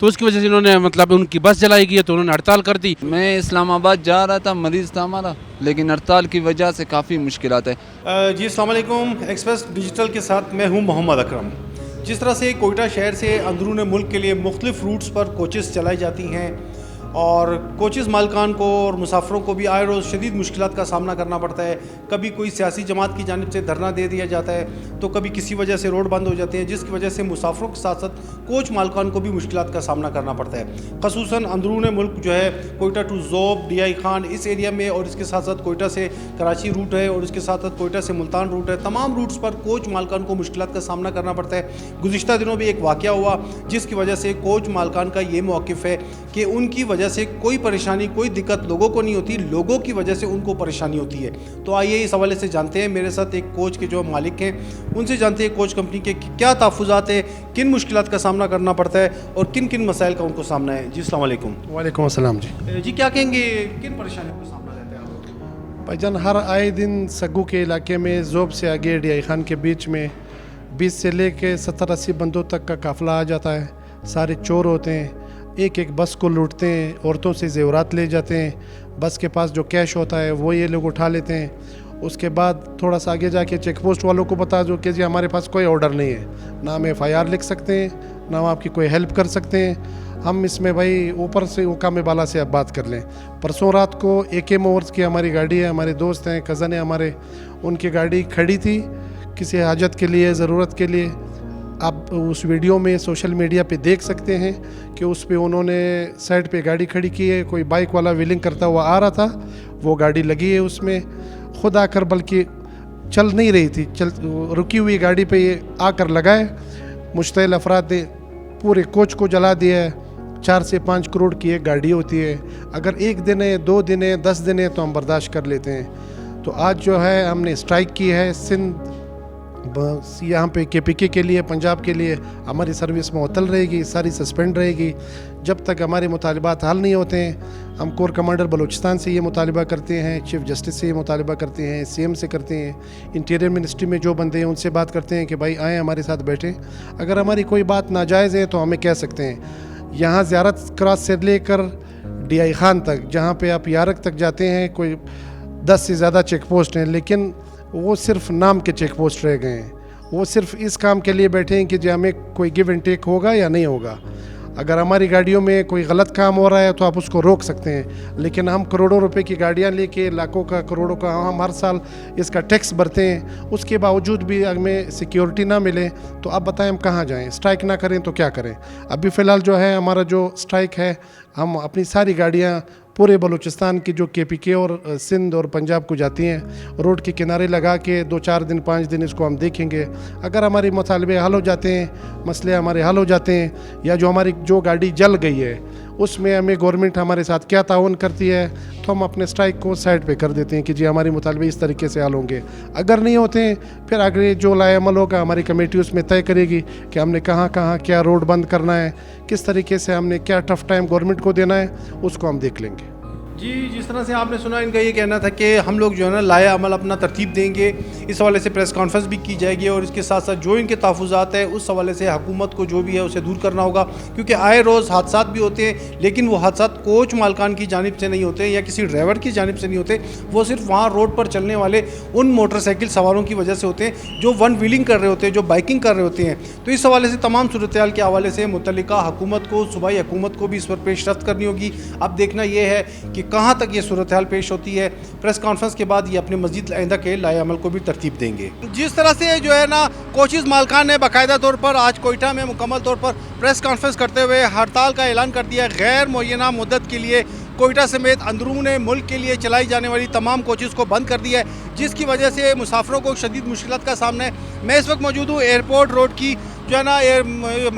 تو اس کی وجہ سے انہوں نے مطلب ان کی بس جلائی گئی ہے تو انہوں نے ہڑتال کر دی. میں اسلام آباد جا رہا تھا، مریض تھا ہمارا، لیکن ہڑتال کی وجہ سے کافی مشکلات ہے. جی السلام علیکم. ایکسپریس ڈیجیٹل کے ساتھ میں ہوں محمد اکرم. جس طرح سے کوئٹہ شہر سے اندرون ملک کے لیے مختلف روٹس پر کوچز چلائی جاتی ہیں اور کوچز مالکان کو اور مسافروں کو بھی آئے روز شدید مشکلات کا سامنا کرنا پڑتا ہے. کبھی کوئی سیاسی جماعت کی جانب سے دھرنا دے دیا جاتا ہے تو کبھی کسی وجہ سے روڈ بند ہو جاتے ہیں، جس کی وجہ سے مسافروں کے ساتھ ساتھ کوچ مالکان کو بھی مشکلات کا سامنا کرنا پڑتا ہے. خصوصاً اندرون ملک جو ہے Quetta to Zhob, D I Khan, اس ایریا میں، اور اس کے ساتھ ساتھ کوئٹہ سے کراچی روٹ ہے اور اس کے ساتھ ساتھ کوئٹہ سے ملتان روٹ ہے. تمام روٹس پر کوچ مالکان کو مشکلات کا سامنا کرنا پڑتا ہے. گزشتہ دنوں بھی ایک واقعہ ہوا جس کی وجہ سے کوچ مالکان کا یہ موقف ہے کہ ان کی وجہ سے کوئی پریشانی، کوئی دقت لوگوں کو نہیں ہوتی، لوگوں کی وجہ سے ان کو پریشانی ہوتی ہے. تو آئیے اس حوالے سے جانتے ہیں. میرے ساتھ ایک کوچ کے جو مالک ہیں ان سے جانتے ہیں کوچ کمپنی کے کیا تحفظات ہیں، کن مشکلات کا سامنا کرنا پڑتا ہے اور کن کن مسائل کا ان کو سامنا ہے. جی السلام علیکم. وعلیکم السلام. جی کیا کہیں گے، کن پریشانیوں کا سامنا رہتا ہے آپ کو؟ بھائی جان، ہر آئے دن سگو کے علاقے میں ذوب سے آگے ڈی آئی خان کے بیچ میں 20 سے لے کے 70-80 بندوں تک کا قافلہ آ جاتا ہے. سارے چور ہوتے ہیں، ایک ایک بس کو لوٹتے ہیں، عورتوں سے زیورات لے جاتے ہیں. بس کے پاس جو کیش ہوتا ہے وہ یہ لوگ اٹھا لیتے ہیں. اس کے بعد تھوڑا سا آگے جا کے چیک پوسٹ والوں کو بتا دو کہ جی ہمارے پاس کوئی آرڈر نہیں ہے، نہ ہم ایف آئی آر لکھ سکتے ہیں، نہ ہم آپ کی کوئی ہیلپ کر سکتے ہیں. ہم اس میں بھائی اوپر سے حکام بالا سے اب بات کر لیں. پرسوں رات کو AK موورز کی ہماری گاڑی ہے، ہمارے دوست ہیں، کزن ہیں ہمارے، ان کی گاڑی کھڑی تھی کسی حاجت کے لیے، ضرورت کے لیے. آپ اس ویڈیو میں سوشل میڈیا پہ دیکھ سکتے ہیں کہ اس پہ انہوں نے سائڈ پہ گاڑی کھڑی کی ہے. کوئی بائک والا ویلنگ کرتا ہوا آ رہا تھا، وہ گاڑی لگی ہے اس میں، خود آ کر، بلکہ چل نہیں رہی تھی، رکی ہوئی گاڑی پہ یہ آ کر لگائے. مشتعل افراد نے پورے کوچ کو جلا دیا ہے. 4 سے 5 کروڑ کی ایک گاڑی ہوتی ہے. اگر 1 دن ہے، 2 دن ہے، 10 دن ہے تو ہم برداشت کر لیتے ہیں. تو آج جو ہے ہم نے اسٹرائک کی ہے. سندھ یہاں پہ KPK کے لیے، پنجاب کے لیے ہماری سروس معطل رہے گی، ساری سسپینڈ رہے گی جب تک ہمارے مطالبات حل نہیں ہوتے ہیں. ہم کور کمانڈر بلوچستان سے یہ مطالبہ کرتے ہیں، چیف جسٹس سے یہ مطالبہ کرتے ہیں، CM سے کرتے ہیں، انٹیریئر منسٹری میں جو بندے ہیں ان سے بات کرتے ہیں کہ بھائی آئیں ہمارے ساتھ بیٹھیں. اگر ہماری کوئی بات ناجائز ہے تو ہمیں کہہ سکتے ہیں. یہاں زیارت کراس سے لے کر ڈی آئی خان تک، جہاں پہ آپ یارک تک جاتے ہیں، کوئی 10 سے زیادہ چیک پوسٹ ہیں، لیکن وہ صرف نام کے چیک پوسٹ رہ گئے ہیں. وہ صرف اس کام کے لیے بیٹھے ہیں کہ جی ہمیں کوئی گیو اینڈ ٹیک ہوگا یا نہیں ہوگا. اگر ہماری گاڑیوں میں کوئی غلط کام ہو رہا ہے تو آپ اس کو روک سکتے ہیں، لیکن ہم کروڑوں روپے کی گاڑیاں لے کے، لاکھوں کا، کروڑوں کا ہم ہر سال اس کا ٹیکس بھرتے ہیں، اس کے باوجود بھی ہمیں سیکیورٹی نہ ملے تو اب بتائیں ہم کہاں جائیں؟ اسٹرائک نہ کریں تو کیا کریں؟ ابھی فی الحال جو ہے ہمارا جو اسٹرائک ہے، ہم اپنی ساری گاڑیاں پورے بلوچستان کی جو KPK اور سندھ اور پنجاب کو جاتی ہیں، روڈ کے کنارے لگا کے 2-4 دن 5 دن اس کو ہم دیکھیں گے. اگر ہمارے مطالبے حل ہو جاتے ہیں، مسئلے ہمارے حل ہو جاتے ہیں، یا جو ہماری جو گاڑی جل گئی ہے اس میں ہمیں گورنمنٹ ہمارے ساتھ کیا تعاون کرتی ہے تو ہم اپنے اسٹرائک کو سائڈ پہ کر دیتے ہیں کہ جی ہمارے مطالبے اس طریقے سے حل ہوں گے. اگر نہیں ہوتے ہیں پھر آگے جو لائے عمل ہوگا ہماری کمیٹی اس میں طے کرے گی کہ ہم نے کہاں کہاں کیا روڈ بند کرنا ہے، کس طریقے سے ہم نے کیا ٹف ٹائم گورنمنٹ کو دینا ہے، اس کو ہم دیکھ لیں گے. جی جس طرح سے آپ نے سنا، ان کا یہ کہنا تھا کہ ہم لوگ جو ہے نا لائے عمل اپنا ترتیب دیں گے. اس حوالے سے پریس کانفرنس بھی کی جائے گی اور اس کے ساتھ ساتھ جو ان کے تحفظات ہیں اس حوالے سے حکومت کو جو بھی ہے اسے دور کرنا ہوگا، کیونکہ آئے روز حادثات بھی ہوتے ہیں، لیکن وہ حادثات کوچ مالکان کی جانب سے نہیں ہوتے یا کسی ڈرائیور کی جانب سے نہیں ہوتے، وہ صرف وہاں روڈ پر چلنے والے ان موٹر سائیکل سواروں کی وجہ سے ہوتے ہیں جو ون ویلنگ کر رہے ہوتے ہیں، جو بائکنگ کر رہے ہوتے ہیں. تو اس حوالے سے تمام صورتحال کے حوالے سے متعلقہ حکومت کو، صوبائی حکومت کو بھی اس پر پیش رفت کرنی ہوگی. اب دیکھنا یہ ہے کہ کہاں تک یہ صورتحال پیش ہوتی ہے. پریس کانفرنس کے بعد یہ اپنے مزید آئندہ کے لائے عمل کو بھی ترتیب دیں گے. جس طرح سے جو ہے نا کوچز مالکان نے باقاعدہ طور پر آج کوئٹہ میں مکمل طور پر پریس کانفرنس کرتے ہوئے ہڑتال کا اعلان کر دیا. غیر معینہ مدت کے لیے کوئٹہ سمیت اندرون ملک کے لیے چلائی جانے والی تمام کوچز کو بند کر دیا ہے، جس کی وجہ سے مسافروں کو شدید مشکلات کا سامنا ہے. میں اس وقت موجود ہوں ایئرپورٹ روڈ کی جو ہے نا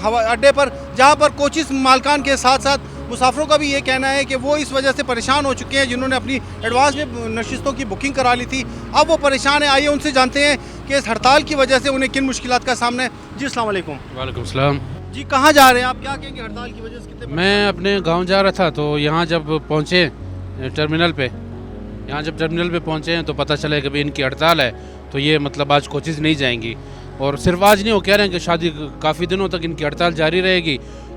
ہوائی اڈے پر، جہاں پر کوچز مالکان کے ساتھ ساتھ مسافروں کا بھی یہ کہنا ہے کہ وہ اس وجہ سے پریشان ہو چکے ہیں جنہوں نے اپنی ایڈوانس میں نشستوں کی بکنگ کرا لی تھی. اب وہ پریشان ہیں. آئیے ان سے جانتے ہیں کہ اس ہڑتال کی وجہ سے انہیں کن مشکلات کا سامنا ہے. جی السلام علیکم. وعلیکم السلام. جی کہاں جا رہے ہیں آپ؟ کیا کہیں گے ہڑتال کی وجہ سے کتنے؟ میں اپنے گاؤں جا رہا تھا تو یہاں جب پہنچے ٹرمینل پہ، پہنچے ہیں تو پتہ چلا کہ ان کی ہڑتال ہے، تو یہ مطلب آج کوچز نہیں جائیں گی. اور صرف آج نہیں، وہ کہہ رہے ہیں کہ شادی کافی دنوں تک ان کی ہڑتال جاری رہے گی.